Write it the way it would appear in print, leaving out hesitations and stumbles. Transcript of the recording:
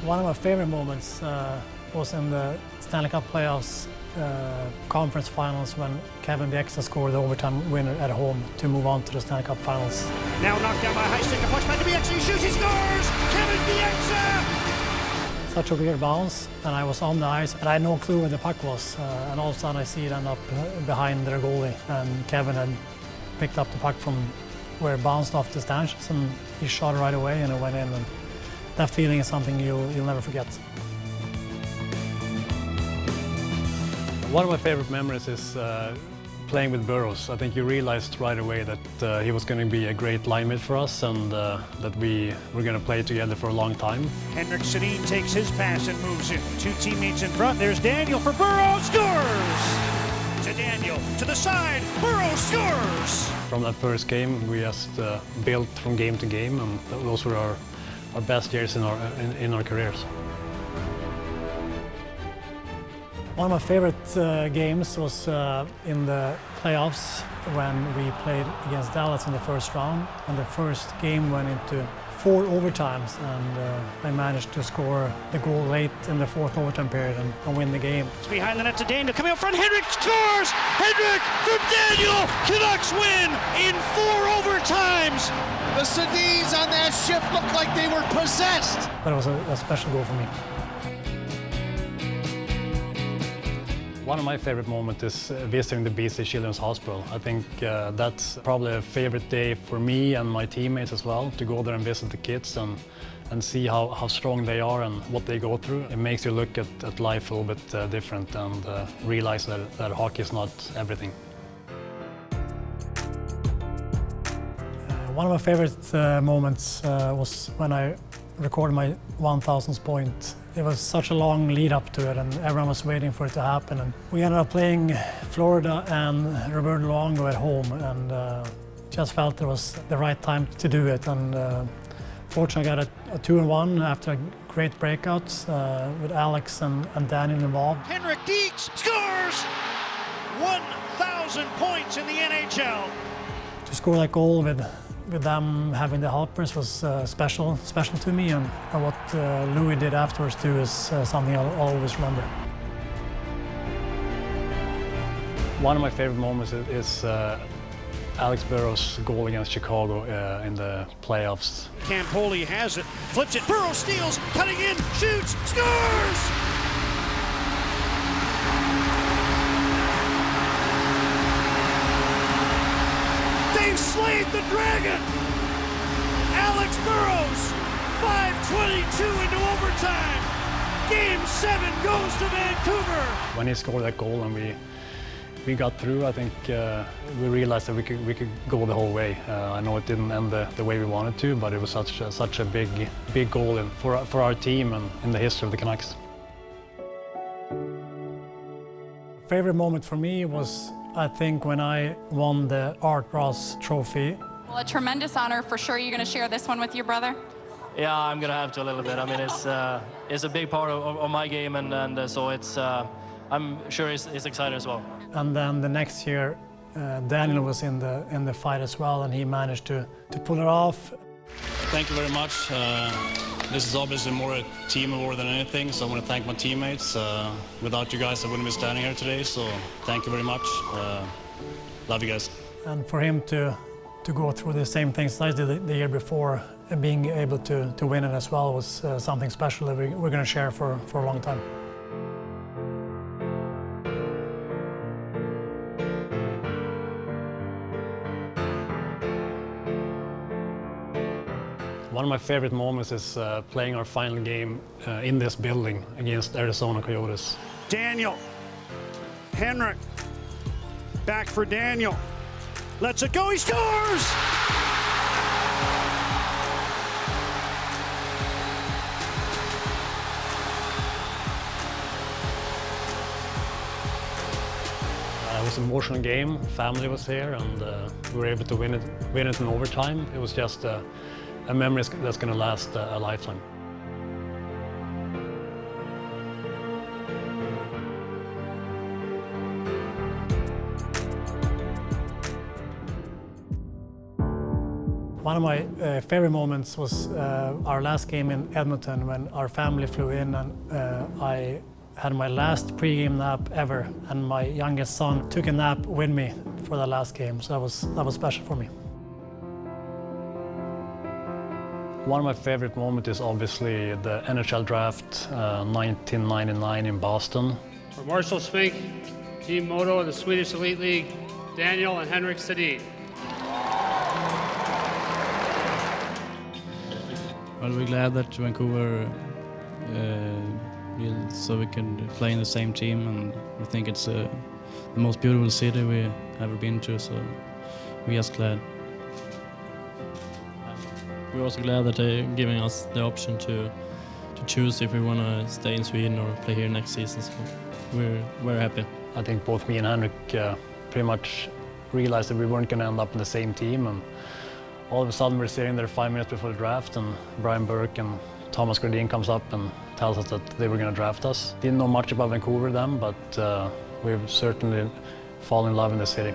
One of my favorite moments was in the Stanley Cup playoffs conference finals when Kevin Bieksa scored the overtime winner at home to move on to the Stanley Cup finals. Now knocked down by a high stick, a punch back to Bieksa, he shoots, he scores! Kevin Bieksa! Such a weird bounce, and I was on the ice and I had no clue where the puck was, and all of a sudden I see it end up behind their goalie, and Kevin had picked up the puck from where it bounced off the stanchions and he shot it right away and it went in, and that feeling is something you'll never forget. One of my favorite memories is playing with Burrows. I think you realized right away that he was going to be a great line mate for us, and that we were going to play together for a long time. Henrik Sedin takes his pass and moves in. Two teammates in front. There's Daniel for Burrows, scores! To Daniel, to the side, Burrows scores! From that first game, we just built from game to game, and those were our best years in our careers. One of my favorite games was in the playoffs when we played against Dallas in the first round. And the first game went into 4 overtimes, and I managed to score the goal late in the 4th overtime period and win the game. It's behind the net to Daniel, coming up front, Henrik scores! Henrik from Daniel! Canucks win in 4 overtimes! The Sedins on that shift looked like they were possessed. But it was a special goal for me. One of my favorite moments is visiting the BC Children's Hospital. I think that's probably a favorite day for me and my teammates as well, to go there and visit the kids and see how strong they are and what they go through. It makes you look at life a little bit different and realize that hockey is not everything. One of my favorite moments was when I recorded my 1000th point. It was such a long lead up to it, and everyone was waiting for it to happen. And we ended up playing Florida and Roberto Luongo at home, and just felt it was the right time to do it. And fortunately, I got a 2-1 after a great breakout with Alex and Daniel involved. Henrik Sedin scores! 1,000 points in the NHL. To score that goal with them having the helpers was special to me, and what Louis did afterwards too is something I'll always remember. One of my favorite moments is Alex Burrows' goal against Chicago in the playoffs. Campoli has it, flips it, Burrows steals, cutting in, shoots, scores! They've slayed the dragon! Alex Burrows, 5:22 into overtime. Game 7 goes to Vancouver. When he scored that goal and we got through, I think we realized that we could go the whole way. I know it didn't end the way we wanted to, but it was such a big goal for our team and in the history of the Canucks. Favorite moment for me was, I think, when I won the Art Ross Trophy. Well, a tremendous honor for sure. You're going to share this one with your brother? Yeah, I'm going to have to a little bit. I mean, it's a big part of my game, and so it's I'm sure he's excited as well. And then the next year, Daniel was in the fight as well, and he managed to pull it off. Thank you very much. This is obviously more a team award than anything, so I want to thank my teammates. Without you guys, I wouldn't be standing here today, so thank you very much. Love you guys. And for him to go through the same things I did the year before, and being able to win it as well was something special that we're going to share for a long time. One of my favorite moments is playing our final game in this building against Arizona Coyotes. Daniel, Henrik, back for Daniel. Lets it go, he scores! It was an emotional game. Family was here, and we were able to win it in overtime. It was just a memory that's going to last a lifetime. One One of my favorite moments was our last game in Edmonton when our family flew in and I had my last pre-game nap ever, and my youngest son took a nap with me for the last game, so that was special for me. One of my favorite moments is obviously the NHL draft 1999 in Boston. For Marshall Spink, Team Moto of the Swedish Elite League, Daniel and Henrik Sedin. Well, we're glad that Vancouver, so we can play in the same team, and we think it's the most beautiful city we ever been to, so we're just glad. We're also glad that they're giving us the option to choose if we want to stay in Sweden or play here next season, so we're very happy. I think both me and Henrik pretty much realized that we weren't going to end up in the same team, and all of a sudden we're sitting there 5 minutes before the draft and Brian Burke and Thomas Gradin comes up and tells us that they were going to draft us. Didn't know much about Vancouver then, but we've certainly fallen in love in the city.